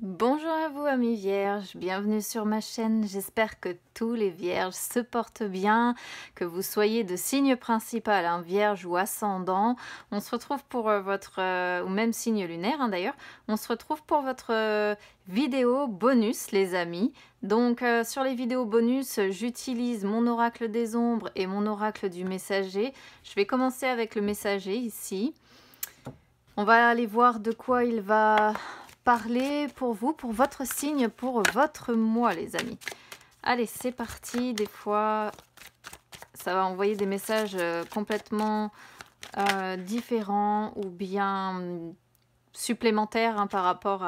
Bonjour à vous amis vierges, bienvenue sur ma chaîne, j'espère que tous les vierges se portent bien, que vous soyez de signe principal, vierge ou ascendant. On se retrouve pour ou même signe lunaire d'ailleurs, on se retrouve pour votre vidéo bonus les amis. Donc sur les vidéos bonus, j'utilise mon oracle des ombres et mon oracle du messager. Je vais commencer avec le messager ici. On va aller voir de quoi il va parler pour vous, pour votre signe, pour votre mois les amis. Allez, c'est parti. Des fois, ça va envoyer des messages complètement différents ou bien supplémentaires par rapport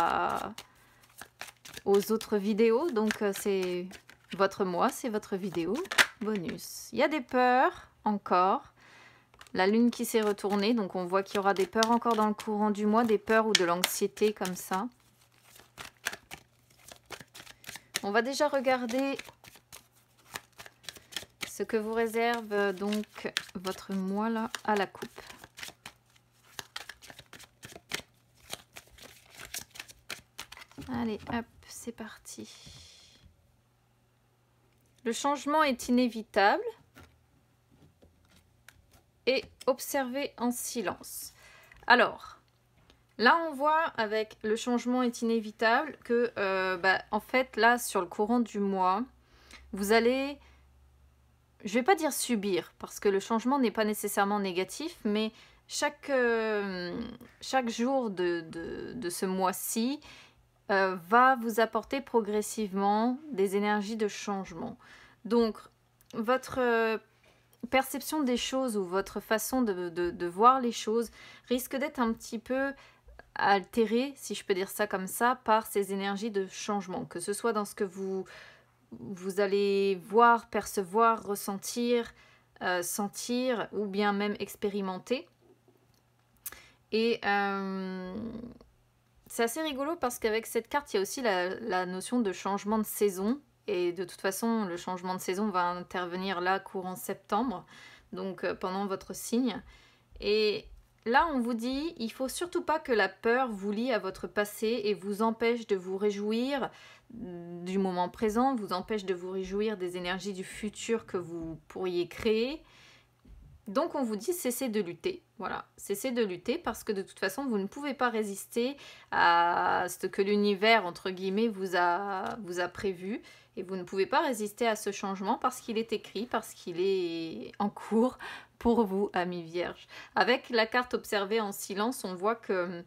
aux autres vidéos. Donc, c'est votre mois, c'est votre vidéo bonus. Il y a des peurs encore. La lune qui s'est retournée, donc on voit qu'il y aura des peurs encore dans le courant du mois, des peurs ou de l'anxiété comme ça. On va déjà regarder ce que vous réserve donc votre mois là à la coupe. Allez, hop, c'est parti. Le changement est inévitable. Et observer en silence. Alors, là on voit avec le changement est inévitable que en fait là sur le courant du mois, vous allez, je vais pas dire subir parce que le changement n'est pas nécessairement négatif, mais chaque jour de ce mois-ci va vous apporter progressivement des énergies de changement. Donc votre perception des choses ou votre façon de voir les choses risque d'être un petit peu altérée, si je peux dire ça comme ça, par ces énergies de changement, que ce soit dans ce que vous allez voir, percevoir, ressentir, sentir ou bien même expérimenter. Et c'est assez rigolo parce qu'avec cette carte, il y a aussi la notion de changement de saison. Et de toute façon, le changement de saison va intervenir là, courant septembre, donc pendant votre signe. Et là, on vous dit, il ne faut surtout pas que la peur vous lie à votre passé et vous empêche de vous réjouir du moment présent, vous empêche de vous réjouir des énergies du futur que vous pourriez créer. Donc on vous dit cessez de lutter, voilà, cessez de lutter parce que de toute façon vous ne pouvez pas résister à ce que l'univers entre guillemets vous a prévu et vous ne pouvez pas résister à ce changement parce qu'il est écrit, parce qu'il est en cours pour vous amis vierges. Avec la carte observée en silence, on voit que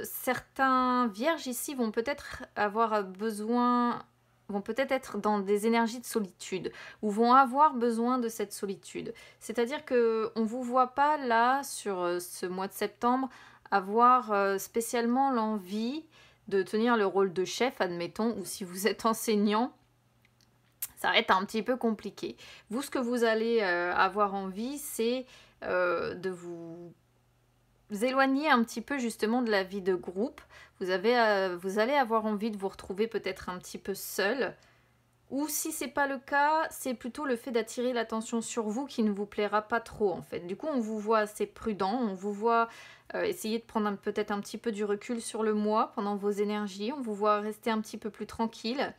certains vierges ici vont peut-être avoir besoin, vont peut-être être dans des énergies de solitude ou vont avoir besoin de cette solitude. C'est-à-dire qu'on ne vous voit pas là, sur ce mois de septembre, avoir spécialement l'envie de tenir le rôle de chef, admettons, ou si vous êtes enseignant, ça va être un petit peu compliqué. Vous, ce que vous allez avoir envie, c'est de vous éloigner un petit peu justement de la vie de groupe. Vous allez avoir envie de vous retrouver peut-être un petit peu seul. Ou si c'est pas le cas, c'est plutôt le fait d'attirer l'attention sur vous qui ne vous plaira pas trop en fait. Du coup, on vous voit assez prudent, on vous voit essayer de prendre peut-être un petit peu du recul sur le mois pendant vos énergies, on vous voit rester un petit peu plus tranquille.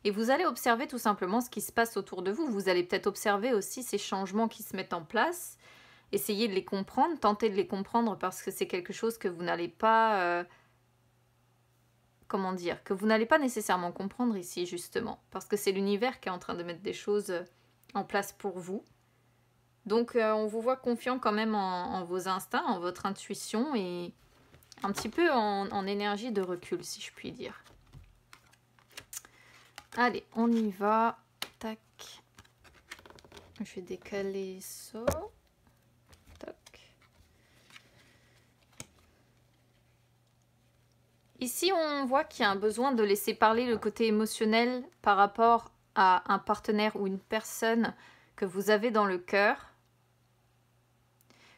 Et vous allez observer tout simplement ce qui se passe autour de vous. Vous allez peut-être observer aussi ces changements qui se mettent en place. Essayez de les comprendre, tentez de les comprendre parce que c'est quelque chose que vous n'allez pas... comment dire, que vous n'allez pas nécessairement comprendre ici justement, parce que c'est l'univers qui est en train de mettre des choses en place pour vous. Donc on vous voit confiant quand même en vos instincts, en votre intuition et un petit peu en énergie de recul, si je puis dire. Allez, on y va. Tac. Je vais décaler ça. Tac. Ici, on voit qu'il y a un besoin de laisser parler le côté émotionnel par rapport à un partenaire ou une personne que vous avez dans le cœur.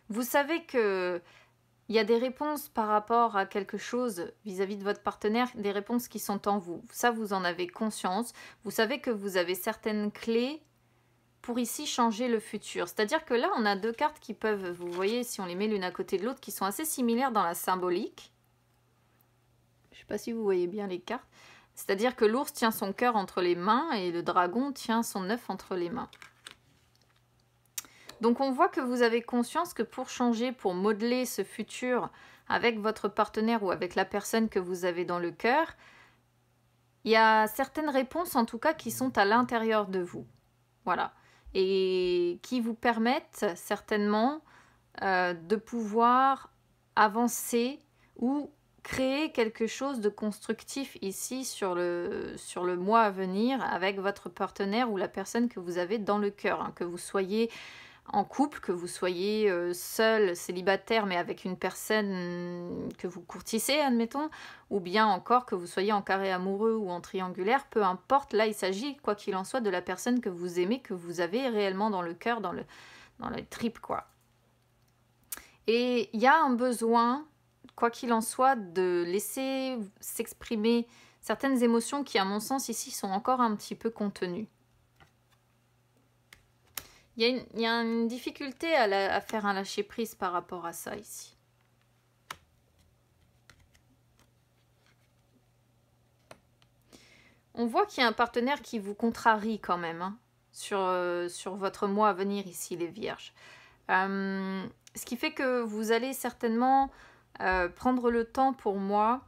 Vous savez que il y a des réponses par rapport à quelque chose vis-à-vis de votre partenaire, des réponses qui sont en vous. Ça, vous en avez conscience. Vous savez que vous avez certaines clés pour ici changer le futur. C'est-à-dire que là, on a deux cartes qui peuvent, vous voyez, si on les met l'une à côté de l'autre, qui sont assez similaires dans la symbolique. sais pas si vous voyez bien les cartes. C'est-à-dire que l'ours tient son cœur entre les mains et le dragon tient son œuf entre les mains. Donc on voit que vous avez conscience que pour changer, pour modeler ce futur avec votre partenaire ou avec la personne que vous avez dans le cœur, il y a certaines réponses en tout cas qui sont à l'intérieur de vous. Voilà. Et qui vous permettent certainement de pouvoir avancer ou créer quelque chose de constructif ici sur le mois à venir avec votre partenaire ou la personne que vous avez dans le cœur, hein, que vous soyez en couple, que vous soyez seul, célibataire, mais avec une personne que vous courtisez, admettons, ou bien encore que vous soyez en carré amoureux ou en triangulaire, peu importe, là il s'agit, quoi qu'il en soit, de la personne que vous aimez, que vous avez réellement dans le cœur, dans les tripes, quoi. Et il y a un besoin, quoi qu'il en soit, de laisser s'exprimer certaines émotions qui, à mon sens, ici, sont encore un petit peu contenues. Il y a une difficulté à faire un lâcher-prise par rapport à ça, ici. On voit qu'il y a un partenaire qui vous contrarie quand même, hein, sur votre mois à venir ici, les Vierges. Ce qui fait que vous allez certainement prendre le temps pour moi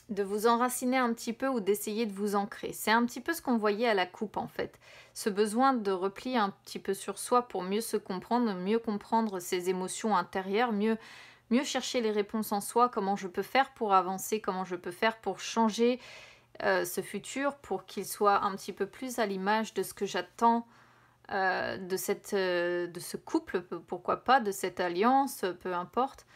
de vous enraciner un petit peu ou d'essayer de vous ancrer. C'est un petit peu ce qu'on voyait à la coupe en fait. Ce besoin de repli un petit peu sur soi pour mieux se comprendre, mieux comprendre ses émotions intérieures, mieux chercher les réponses en soi, comment je peux faire pour avancer, comment je peux faire pour changer ce futur, pour qu'il soit un petit peu plus à l'image de ce que j'attends de ce couple, pourquoi pas, de cette alliance, peu importe.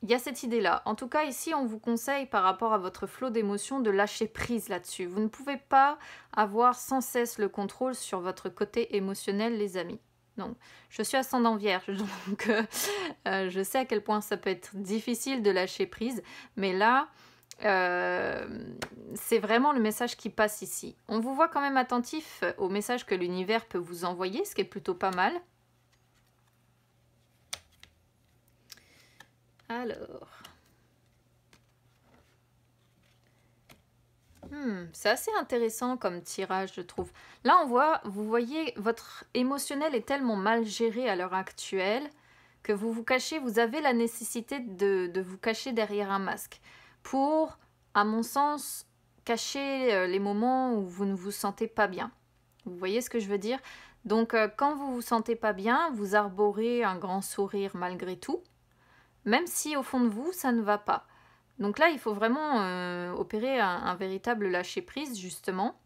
Il y a cette idée-là. En tout cas, ici, on vous conseille, par rapport à votre flot d'émotions, de lâcher prise là-dessus. Vous ne pouvez pas avoir sans cesse le contrôle sur votre côté émotionnel, les amis. Donc, je suis ascendant Vierge, donc je sais à quel point ça peut être difficile de lâcher prise. Mais là, c'est vraiment le message qui passe ici. On vous voit quand même attentif au message que l'univers peut vous envoyer, ce qui est plutôt pas mal. Alors, c'est assez intéressant comme tirage, je trouve. Là, vous voyez, votre émotionnel est tellement mal géré à l'heure actuelle que vous vous cachez, vous avez la nécessité de vous cacher derrière un masque pour, à mon sens, cacher les moments où vous ne vous sentez pas bien. Vous voyez ce que je veux dire? Donc, quand vous vous sentez pas bien, vous arborez un grand sourire malgré tout, même si au fond de vous, ça ne va pas. Donc là, il faut vraiment opérer un véritable lâcher-prise, justement,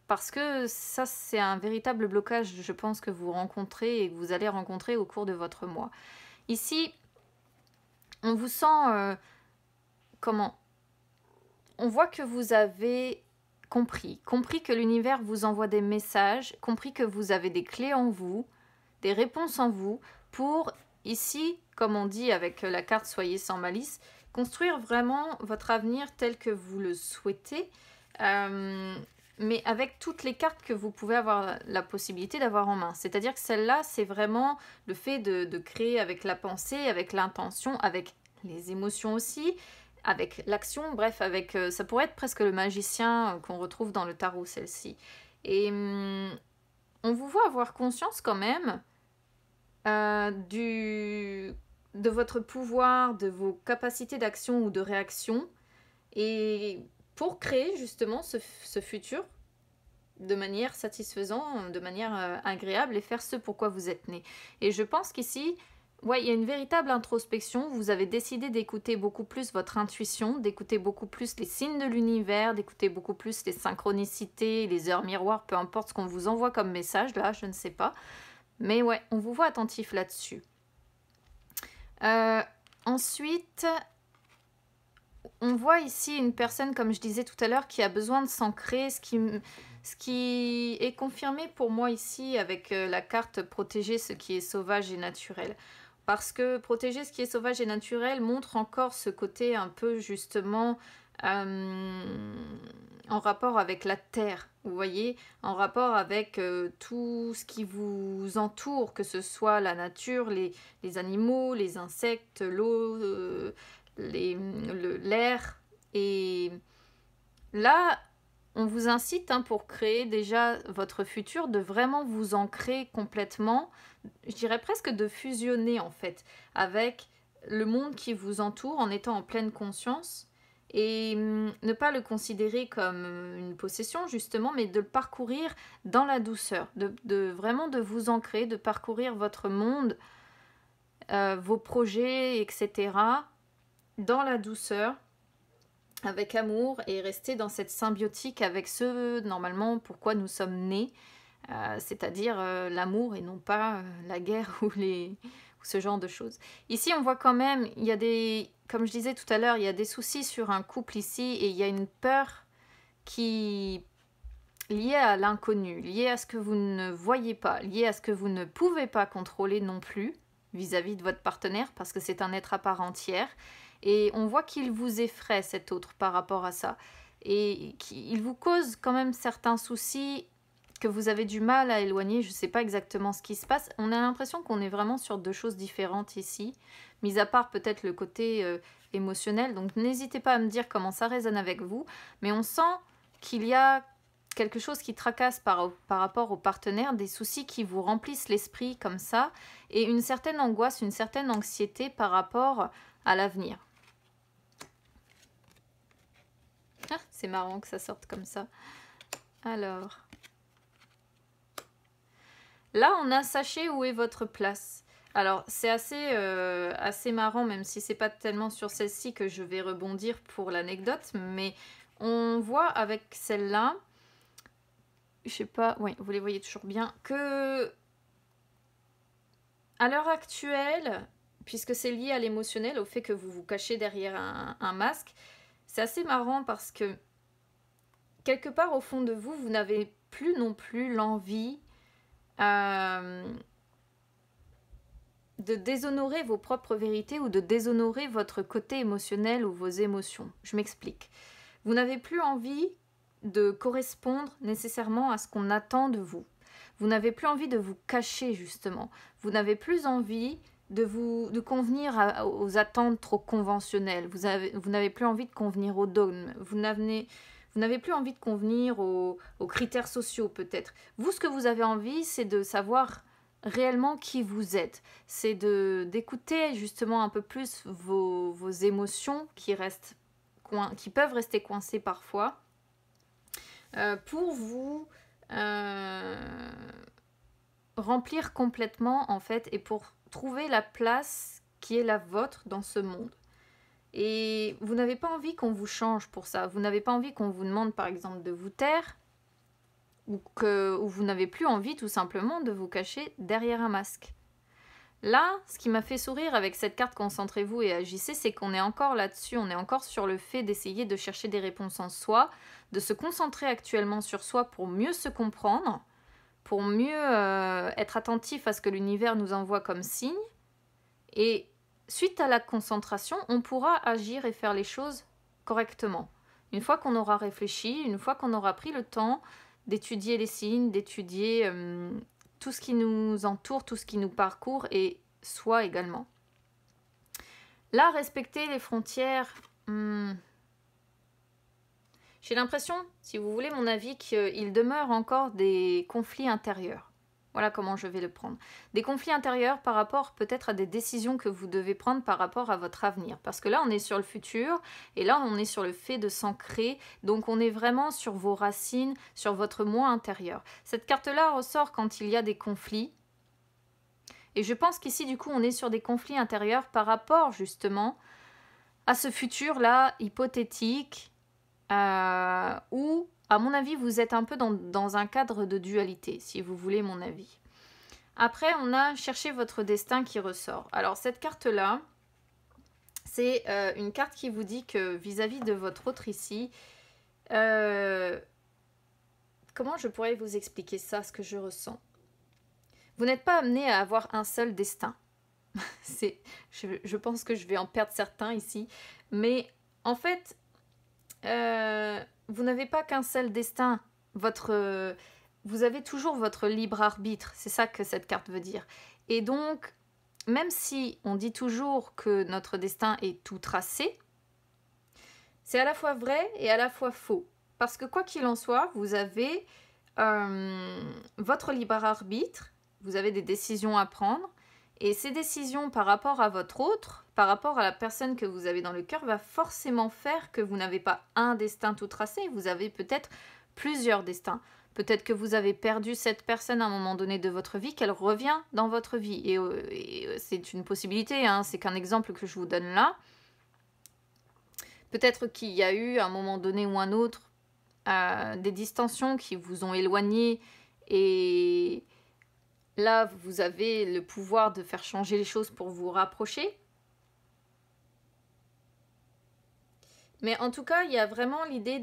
parce que ça, c'est un véritable blocage, je pense, que vous rencontrez et que vous allez rencontrer au cours de votre mois. Ici, on vous sent... comment? On voit que vous avez compris que l'univers vous envoie des messages, compris que vous avez des clés en vous, des réponses en vous, pour, ici, comme on dit avec la carte Soyez sans malice, construire vraiment votre avenir tel que vous le souhaitez, mais avec toutes les cartes que vous pouvez avoir la possibilité d'avoir en main. C'est-à-dire que celle-là, c'est vraiment le fait de créer avec la pensée, avec l'intention, avec les émotions aussi, avec l'action, bref, avec ça pourrait être presque le magicien qu'on retrouve dans le tarot, celle-ci. Et on vous voit avoir conscience quand même de votre pouvoir, de vos capacités d'action ou de réaction, et pour créer justement ce futur de manière satisfaisante, de manière agréable, et faire ce pourquoi vous êtes né. Et je pense qu'ici, ouais, il y a une véritable introspection. Vous avez décidé d'écouter beaucoup plus votre intuition, d'écouter beaucoup plus les signes de l'univers, d'écouter beaucoup plus les synchronicités, les heures miroirs, peu importe ce qu'on vous envoie comme message, là, je ne sais pas. Mais ouais, on vous voit attentif là-dessus. Ensuite, on voit ici une personne, comme je disais tout à l'heure, qui a besoin de s'ancrer, ce qui est confirmé pour moi ici avec la carte protéger ce qui est sauvage et naturel. Parce que protéger ce qui est sauvage et naturel montre encore ce côté un peu justement en rapport avec la terre, vous voyez, en rapport avec tout ce qui vous entoure, que ce soit la nature, les animaux, les insectes, l'eau, l'air. Et là, on vous incite pour créer déjà votre futur, de vraiment vous ancrer complètement, je dirais presque de fusionner en fait, avec le monde qui vous entoure en étant en pleine conscience. Et ne pas le considérer comme une possession justement, mais de le parcourir dans la douceur, vraiment de vous ancrer, de parcourir votre monde, vos projets, etc., dans la douceur, avec amour, et rester dans cette symbiotique avec ce, normalement, pourquoi nous sommes nés, c'est-à-dire l'amour et non pas la guerre ou ce genre de choses. Ici, on voit quand même, il y a des, comme je disais tout à l'heure, il y a des soucis sur un couple ici, et il y a une peur qui liée à l'inconnu, liée à ce que vous ne voyez pas, liée à ce que vous ne pouvez pas contrôler non plus vis-à-vis de votre partenaire, parce que c'est un être à part entière, et on voit qu'il vous effraie, cet autre, par rapport à ça, et il vous cause quand même certains soucis que vous avez du mal à éloigner. Je ne sais pas exactement ce qui se passe. On a l'impression qu'on est vraiment sur deux choses différentes ici, mis à part peut-être le côté émotionnel. Donc n'hésitez pas à me dire comment ça résonne avec vous. Mais on sent qu'il y a quelque chose qui tracasse par rapport au partenaire, des soucis qui vous remplissent l'esprit comme ça, et une certaine angoisse, une certaine anxiété par rapport à l'avenir. Ah, c'est marrant que ça sorte comme ça. Alors... là, on a sachez où est votre place. Alors, c'est assez marrant, même si c'est pas tellement sur celle-ci que je vais rebondir pour l'anecdote, mais on voit avec celle-là, je sais pas, oui, vous les voyez toujours bien, que à l'heure actuelle, puisque c'est lié à l'émotionnel, au fait que vous vous cachez derrière un masque, c'est assez marrant parce que quelque part au fond de vous, vous n'avez plus non plus l'envie de déshonorer vos propres vérités ou de déshonorer votre côté émotionnel ou vos émotions. Je m'explique. Vous n'avez plus envie de correspondre nécessairement à ce qu'on attend de vous. Vous n'avez plus envie de vous cacher justement. Vous n'avez plus envie de convenir aux attentes trop conventionnelles. Vous n'avez plus envie de convenir aux dogmes. Vous n'avez plus envie de convenir aux critères sociaux peut-être. Vous, ce que vous avez envie, c'est de savoir réellement qui vous êtes. C'est d'écouter justement un peu plus vos émotions qui peuvent rester coincées parfois, pour vous remplir complètement en fait, et pour trouver la place qui est la vôtre dans ce monde. Et vous n'avez pas envie qu'on vous change pour ça. Vous n'avez pas envie qu'on vous demande par exemple de vous taire, ou vous n'avez plus envie tout simplement de vous cacher derrière un masque. Là, ce qui m'a fait sourire avec cette carte Concentrez-vous et agissez, c'est qu'on est encore là-dessus, on est encore sur le fait d'essayer de chercher des réponses en soi, de se concentrer actuellement sur soi pour mieux se comprendre, pour mieux être attentif à ce que l'univers nous envoie comme signe. Et suite à la concentration, on pourra agir et faire les choses correctement. Une fois qu'on aura réfléchi, une fois qu'on aura pris le temps d'étudier les signes, d'étudier tout ce qui nous entoure, tout ce qui nous parcourt, et soi également. Là, respecter les frontières, j'ai l'impression, si vous voulez mon avis, qu'il demeure encore des conflits intérieurs. Voilà comment je vais le prendre. Des conflits intérieurs par rapport peut-être à des décisions que vous devez prendre par rapport à votre avenir. Parce que là, on est sur le futur, et là, on est sur le fait de s'ancrer. Donc, on est vraiment sur vos racines, sur votre moi intérieur. Cette carte-là ressort quand il y a des conflits. Et je pense qu'ici, du coup, on est sur des conflits intérieurs par rapport, justement, à ce futur-là hypothétique, où... à mon avis, vous êtes un peu dans un cadre de dualité, si vous voulez mon avis. Après, on a cherché votre destin qui ressort. Alors, cette carte-là, c'est une carte qui vous dit que vis-à-vis de votre autre ici, comment je pourrais vous expliquer ça, ce que je ressens? Vous n'êtes pas amené à avoir un seul destin. Je pense que je vais en perdre certains ici. Mais en fait... vous n'avez pas qu'un seul destin. Vous avez toujours votre libre arbitre. C'est ça que cette carte veut dire. Et donc, même si on dit toujours que notre destin est tout tracé, c'est à la fois vrai et à la fois faux. Parce que quoi qu'il en soit, vous avez votre libre arbitre, vous avez des décisions à prendre, et ces décisions par rapport à votre autre, par rapport à la personne que vous avez dans le cœur, va forcément faire que vous n'avez pas un destin tout tracé, vous avez peut-être plusieurs destins. Peut-être que vous avez perdu cette personne à un moment donné de votre vie, qu'elle revient dans votre vie. Et c'est une possibilité, hein, c'est qu'un exemple que je vous donne là. Peut-être qu'il y a eu, à un moment donné ou un autre, des distensions qui vous ont éloigné. Et là, vous avez le pouvoir de faire changer les choses pour vous rapprocher. Mais en tout cas, il y a vraiment l'idée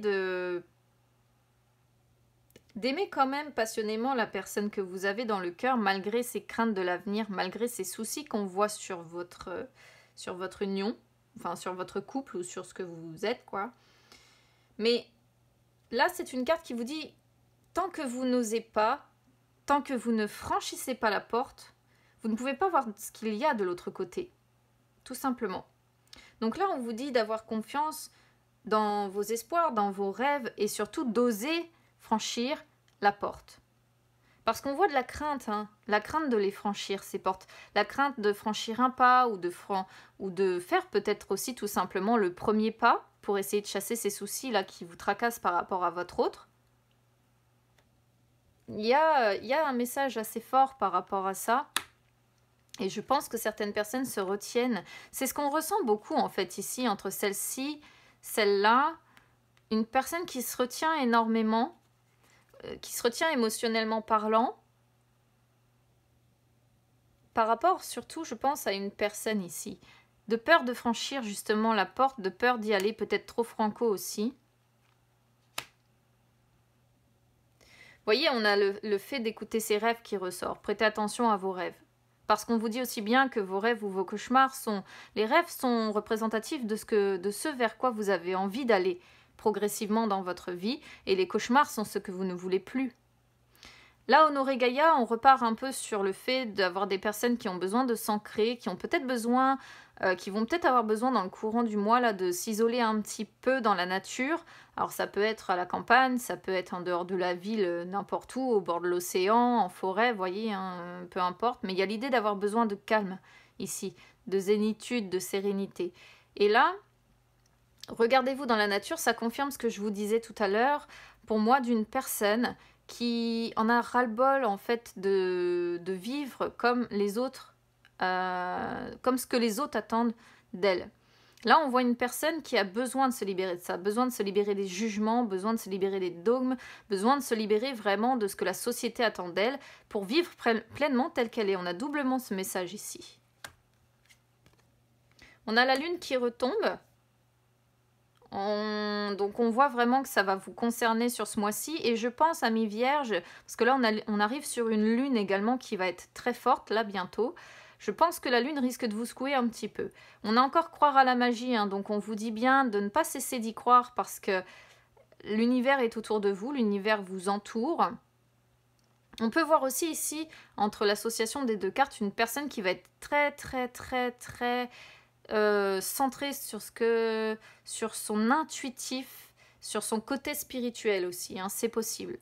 d'aimer quand même passionnément la personne que vous avez dans le cœur, malgré ces craintes de l'avenir, malgré ces soucis qu'on voit sur votre union, enfin sur votre couple ou sur ce que vous êtes, quoi. Mais là, c'est une carte qui vous dit, tant que vous n'osez pas, tant que vous ne franchissez pas la porte, vous ne pouvez pas voir ce qu'il y a de l'autre côté, tout simplement. Donc là, on vous dit d'avoir confiance dans vos espoirs, dans vos rêves, et surtout d'oser franchir la porte. Parce qu'on voit de la crainte, hein, la crainte de les franchir, ces portes, la crainte de franchir un pas ou de faire peut-être aussi tout simplement le premier pas pour essayer de chasser ces soucis là qui vous tracassent par rapport à votre autre. Il y a un message assez fort par rapport à ça. Et je pense que certaines personnes se retiennent. C'est ce qu'on ressent beaucoup en fait ici, entre celle-ci, celle-là. Une personne qui se retient énormément, qui se retient émotionnellement parlant, par rapport surtout, je pense, à une personne ici. De peur de franchir justement la porte, de peur d'y aller peut-être trop franco aussi. Vous voyez, on a le fait d'écouter ses rêves qui ressort. Prêtez attention à vos rêves. Parce qu'on vous dit aussi bien que vos rêves ou vos cauchemars sont... Les rêves sont représentatifs de ce vers quoi vous avez envie d'aller progressivement dans votre vie. Et les cauchemars sont ce que vous ne voulez plus. Là, Honoré Gaïa, on repart un peu sur le fait d'avoir des personnes qui ont besoin de s'ancrer, qui ont peut-être besoin, qui vont peut-être avoir besoin dans le courant du mois là, de s'isoler un petit peu dans la nature. Alors ça peut être à la campagne, ça peut être en dehors de la ville, n'importe où, au bord de l'océan, en forêt, vous voyez, hein, peu importe. Mais il y a l'idée d'avoir besoin de calme ici, de zénitude, de sérénité. Et là, regardez-vous dans la nature, ça confirme ce que je vous disais tout à l'heure, pour moi, d'une personne qui en a ras-le-bol en fait de vivre comme les autres, comme ce que les autres attendent d'elle. Là, on voit une personne qui a besoin de se libérer de ça, besoin de se libérer des jugements, besoin de se libérer des dogmes, besoin de se libérer vraiment de ce que la société attend d'elle pour vivre pleinement telle qu'elle est. On a doublement ce message ici. On a la lune qui retombe. Donc on voit vraiment que ça va vous concerner sur ce mois-ci. Et je pense, amis vierges, parce que là on arrive sur une lune également qui va être très forte, là bientôt. Je pense que la lune risque de vous secouer un petit peu. On a encore croire à la magie, hein, donc on vous dit bien de ne pas cesser d'y croire parce que l'univers est autour de vous, l'univers vous entoure. On peut voir aussi ici, entre l'association des deux cartes, une personne qui va être très centré sur son intuitif, sur son côté spirituel aussi, hein, c'est possible.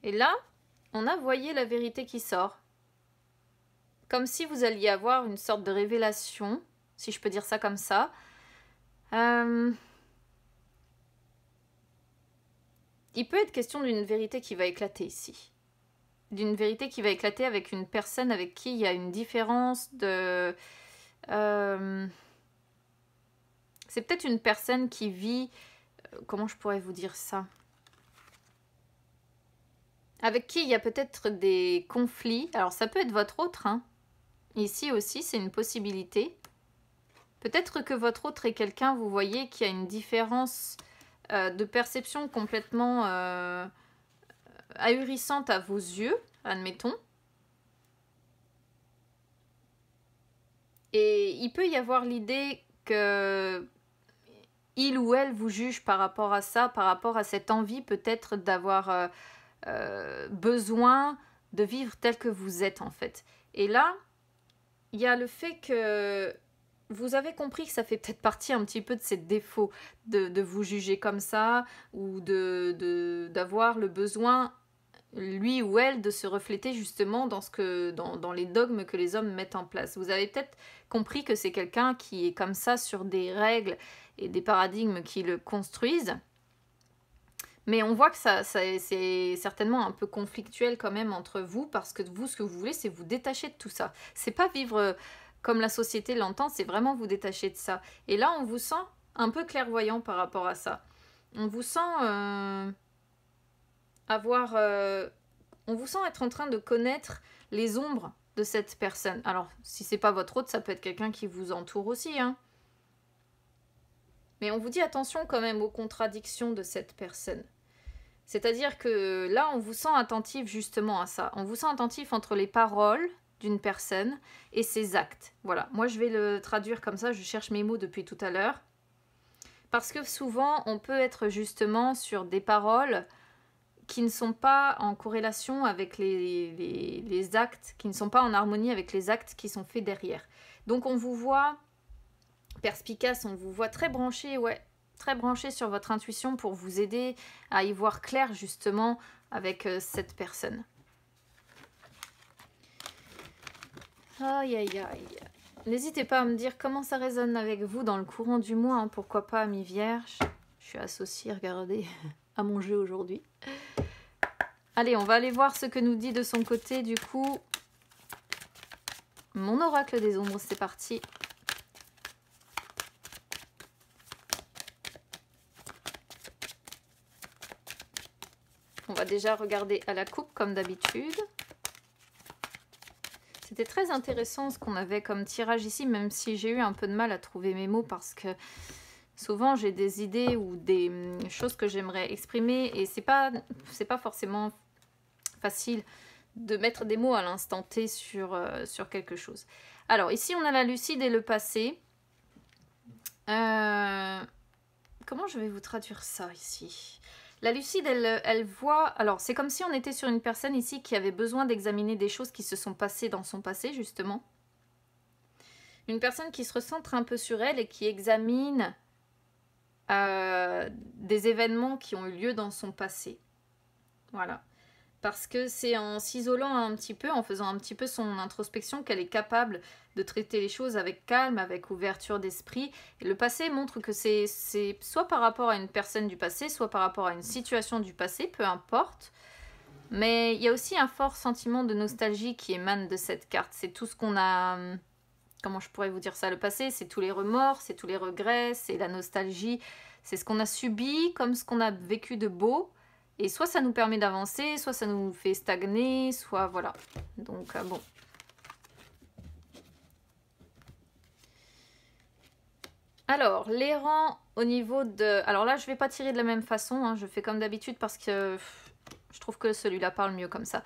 Et là, on a, voyez, la vérité qui sort. Comme si vous alliez avoir une sorte de révélation, si je peux dire ça comme ça. Il peut être question d'une vérité qui va éclater ici. D'une vérité qui va éclater avec une personne avec qui il y a une différence de... C'est peut-être une personne qui vit... Comment je pourrais vous dire ça? Avec qui il y a peut-être des conflits. Alors ça peut être votre autre, hein. Ici aussi, c'est une possibilité. Peut-être que votre autre est quelqu'un, vous voyez, qui a une différence de perception complètement... ahurissante à vos yeux, admettons. Et il peut y avoir l'idée que il ou elle vous juge par rapport à ça, par rapport à cette envie peut-être d'avoir besoin de vivre tel que vous êtes en fait. Et là, il y a le fait que vous avez compris que ça fait peut-être partie un petit peu de ces défauts de vous juger comme ça ou d'avoir le besoin, lui ou elle, de se refléter justement dans les dogmes que les hommes mettent en place. Vous avez peut-être compris que c'est quelqu'un qui est comme ça sur des règles et des paradigmes qui le construisent. Mais on voit que c'est certainement un peu conflictuel quand même entre vous, parce que vous, ce que vous voulez, c'est vous détacher de tout ça. C'est pas vivre comme la société l'entend, c'est vraiment vous détacher de ça. Et là, on vous sent un peu clairvoyant par rapport à ça. On vous sent on vous sent être en train de connaître les ombres de cette personne. Alors, si c'est pas votre hôte, ça peut être quelqu'un qui vous entoure aussi, hein. Mais on vous dit attention quand même aux contradictions de cette personne. C'est-à-dire que là, on vous sent attentif justement à ça. On vous sent attentif entre les paroles d'une personne et ses actes. Voilà, moi je vais le traduire comme ça, je cherche mes mots depuis tout à l'heure. Parce que souvent, on peut être justement sur des paroles qui ne sont pas en corrélation avec les actes, qui ne sont pas en harmonie avec les actes qui sont faits derrière. Donc on vous voit perspicace, on vous voit très branché, ouais, très branché sur votre intuition pour vous aider à y voir clair justement avec cette personne. Aïe aïe aïe. N'hésitez pas à me dire comment ça résonne avec vous dans le courant du mois, hein, pourquoi pas Amis Vierge. Je suis associée, regardez, à mon jeu aujourd'hui. Allez, on va aller voir ce que nous dit de son côté du coup mon oracle des ombres, c'est parti. On va déjà regarder à la coupe comme d'habitude. C'était très intéressant ce qu'on avait comme tirage ici, même si j'ai eu un peu de mal à trouver mes mots parce que souvent j'ai des idées ou des choses que j'aimerais exprimer et c'est pas forcément facile de mettre des mots à l'instant T sur quelque chose. Alors ici on a la lucide et le passé. Comment je vais vous traduire ça ici ? La lucide, elle voit... Alors, c'est comme si on était sur une personne ici qui avait besoin d'examiner des choses qui se sont passées dans son passé, justement. Une personne qui se recentre un peu sur elle et qui examine des événements qui ont eu lieu dans son passé. Voilà. Parce que c'est en s'isolant un petit peu, en faisant un petit peu son introspection, qu'elle est capable de traiter les choses avec calme, avec ouverture d'esprit. Et le passé montre que c'est soit par rapport à une personne du passé, soit par rapport à une situation du passé, peu importe. Mais il y a aussi un fort sentiment de nostalgie qui émane de cette carte. C'est tout ce qu'on a... Comment je pourrais vous dire ça ? Le passé, c'est tous les remords, c'est tous les regrets, c'est la nostalgie. C'est ce qu'on a subi, comme ce qu'on a vécu de beau. Et soit ça nous permet d'avancer, soit ça nous fait stagner, soit voilà. Donc bon. Alors, les rangs au niveau de... Alors là, je ne vais pas tirer de la même façon, hein. Je fais comme d'habitude parce que je trouve que celui-là parle mieux comme ça.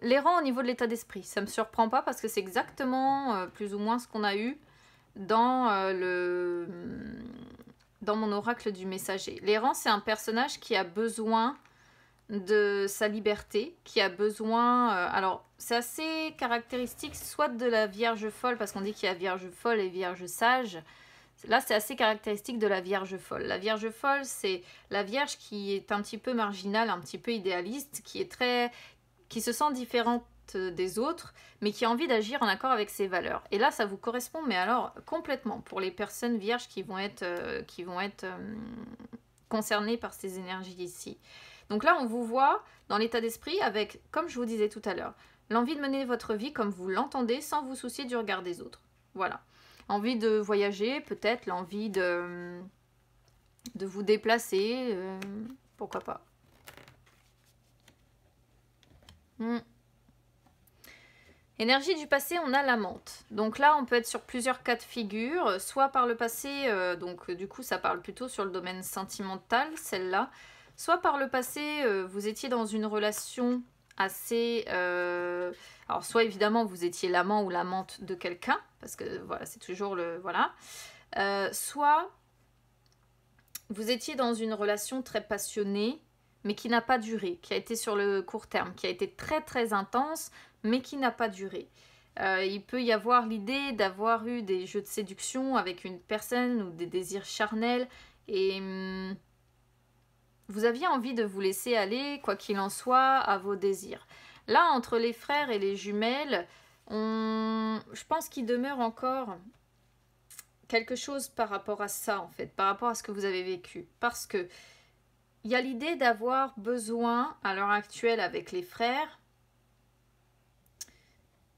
Les rangs au niveau de l'état d'esprit, ça ne me surprend pas parce que c'est exactement plus ou moins ce qu'on a eu dans mon oracle du messager. Les rangs, c'est un personnage qui a besoin de sa liberté, qui a besoin... alors, c'est assez caractéristique soit de la Vierge folle, parce qu'on dit qu'il y a Vierge folle et Vierge sage. Là, c'est assez caractéristique de la Vierge folle. La Vierge folle, c'est la Vierge qui est un petit peu marginale, un petit peu idéaliste, qui se sent différente des autres, mais qui a envie d'agir en accord avec ses valeurs. Et là, ça vous correspond, mais alors complètement, pour les personnes vierges qui vont être concernées par ces énergies ici. Donc là, on vous voit dans l'état d'esprit avec, comme je vous disais tout à l'heure, l'envie de mener votre vie comme vous l'entendez sans vous soucier du regard des autres. Voilà. Envie de voyager, peut-être l'envie de vous déplacer, pourquoi pas. Énergie du passé, on a la menthe. Donc là, on peut être sur plusieurs cas de figure, soit par le passé, donc du coup, ça parle plutôt sur le domaine sentimental, celle-là. Soit par le passé, vous étiez dans une relation assez... alors, soit évidemment, vous étiez l'amant ou l'amante de quelqu'un, parce que voilà, c'est toujours le... Voilà. Soit vous étiez dans une relation très passionnée, mais qui n'a pas duré, qui a été sur le court terme, qui a été très très intense, mais qui n'a pas duré. Il peut y avoir l'idée d'avoir eu des jeux de séduction avec une personne ou des désirs charnels et vous aviez envie de vous laisser aller, quoi qu'il en soit, à vos désirs. Là, entre les frères et les jumelles, je pense qu'il demeure encore quelque chose par rapport à ça, en fait, par rapport à ce que vous avez vécu. Parce que il y a l'idée d'avoir besoin, à l'heure actuelle avec les frères,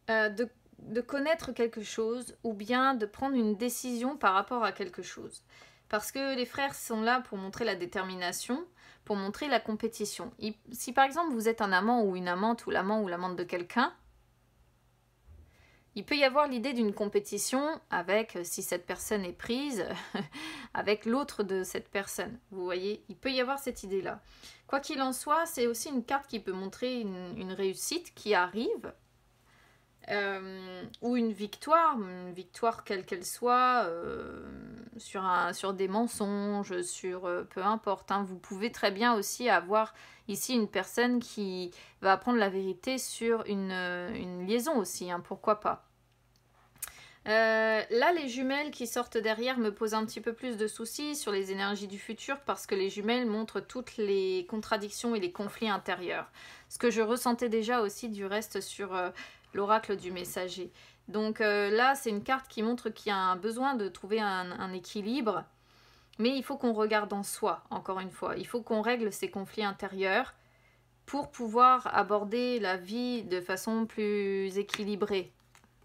de connaître quelque chose ou bien de prendre une décision par rapport à quelque chose. Parce que les frères sont là pour montrer la détermination, pour montrer la compétition. Si par exemple vous êtes un amant ou une amante ou l'amante de quelqu'un, il peut y avoir l'idée d'une compétition avec, si cette personne est prise, avec l'autre de cette personne. Vous voyez, il peut y avoir cette idée-là. Quoi qu'il en soit, c'est aussi une carte qui peut montrer une réussite qui arrive, ou une victoire quelle qu'elle soit, sur des mensonges, sur peu importe. Hein. Vous pouvez très bien aussi avoir ici une personne qui va apprendre la vérité sur une liaison aussi, hein, pourquoi pas. Là, les jumelles qui sortent derrière me posent un petit peu plus de soucis sur les énergies du futur parce que les jumelles montrent toutes les contradictions et les conflits intérieurs. Ce que je ressentais déjà aussi du reste sur l'oracle du messager. Donc là, c'est une carte qui montre qu'il y a un besoin de trouver un équilibre, mais il faut qu'on regarde en soi, encore une fois. Il faut qu'on règle ces conflits intérieurs pour pouvoir aborder la vie de façon plus équilibrée.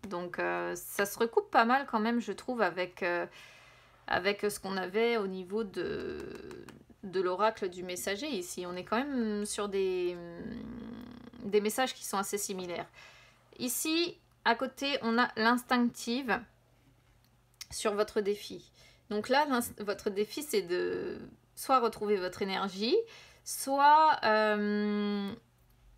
Donc ça se recoupe pas mal quand même, je trouve, avec ce qu'on avait au niveau de l'oracle du messager ici. On est quand même sur des messages qui sont assez similaires. Ici, à côté, on a l'instinctive sur votre défi. Donc là, votre défi, c'est de soit retrouver votre énergie, soit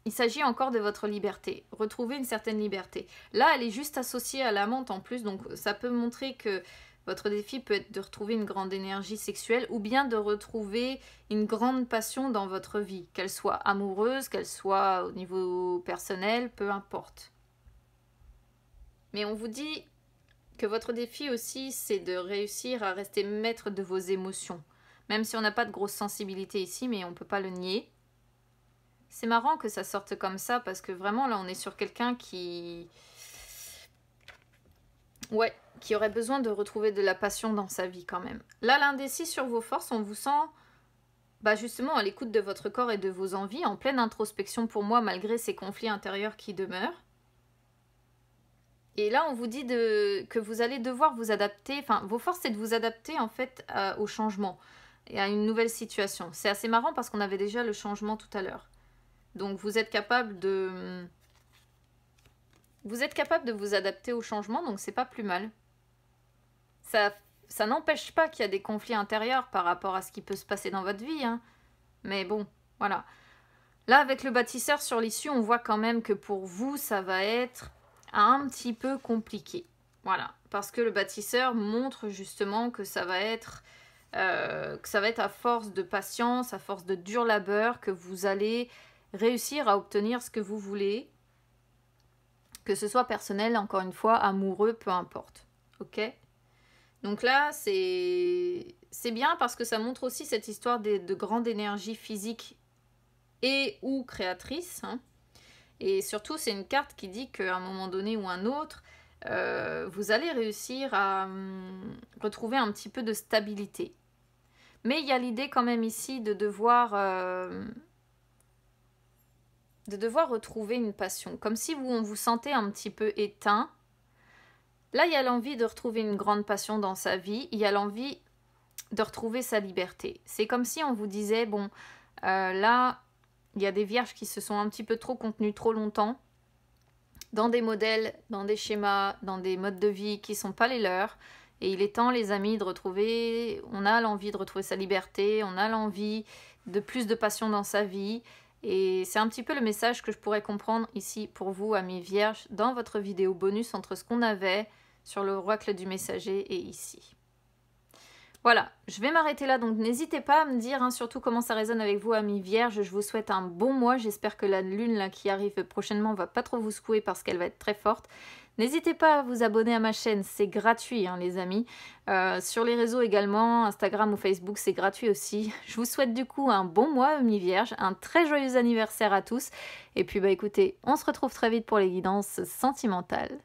il s'agit encore de votre liberté, retrouver une certaine liberté. Là, elle est juste associée à l'amante en plus, donc ça peut montrer que votre défi peut être de retrouver une grande énergie sexuelle ou bien de retrouver une grande passion dans votre vie, qu'elle soit amoureuse, qu'elle soit au niveau personnel, peu importe. Mais on vous dit que votre défi aussi, c'est de réussir à rester maître de vos émotions. Même si on n'a pas de grosse sensibilité ici, mais on ne peut pas le nier. C'est marrant que ça sorte comme ça, parce que vraiment, là, on est sur quelqu'un qui... Ouais, qui aurait besoin de retrouver de la passion dans sa vie quand même. Là, l'indécis sur vos forces, on vous sent justement à l'écoute de votre corps et de vos envies, en pleine introspection pour moi, malgré ces conflits intérieurs qui demeurent. Et là, on vous dit que vous allez devoir vous adapter. Enfin, vos forces, c'est de vous adapter en fait au changement et à une nouvelle situation. C'est assez marrant parce qu'on avait déjà le changement tout à l'heure. Donc, vous êtes capable de vous adapter au changement, donc c'est pas plus mal. Ça n'empêche pas qu'il y a des conflits intérieurs par rapport à ce qui peut se passer dans votre vie. Hein. Mais bon, voilà. Là, avec le bâtisseur sur l'issue, on voit quand même que pour vous, ça va être un petit peu compliqué. Voilà, parce que le bâtisseur montre justement que ça va être à force de patience, à force de dur labeur, que vous allez réussir à obtenir ce que vous voulez, que ce soit personnel, encore une fois, amoureux, peu importe. Ok ? Donc là, c'est bien parce que ça montre aussi cette histoire de grande énergie physique et ou créatrice, hein. Et surtout, c'est une carte qui dit qu'à un moment donné ou un autre, vous allez réussir à retrouver un petit peu de stabilité. Mais il y a l'idée quand même ici de devoir retrouver une passion. Comme si on vous sentait un petit peu éteint. Là, il y a l'envie de retrouver une grande passion dans sa vie. Il y a l'envie de retrouver sa liberté. C'est comme si on vous disait, bon, là... Il y a des vierges qui se sont un petit peu trop contenues trop longtemps dans des modèles, dans des schémas, dans des modes de vie qui ne sont pas les leurs. Et il est temps, les amis, de retrouver... On a l'envie de retrouver sa liberté, on a l'envie de plus de passion dans sa vie. Et c'est un petit peu le message que je pourrais comprendre ici pour vous, amis vierges, dans votre vidéo bonus entre ce qu'on avait sur l'oracle du messager et ici. Voilà, je vais m'arrêter là, donc n'hésitez pas à me dire surtout comment ça résonne avec vous, amis vierges. Je vous souhaite un bon mois, j'espère que la lune là, qui arrive prochainement va pas trop vous secouer parce qu'elle va être très forte. N'hésitez pas à vous abonner à ma chaîne, c'est gratuit les amis. Sur les réseaux également, Instagram ou Facebook, c'est gratuit aussi. Je vous souhaite du coup un bon mois, amis vierges, un très joyeux anniversaire à tous. Et puis écoutez, on se retrouve très vite pour les guidances sentimentales.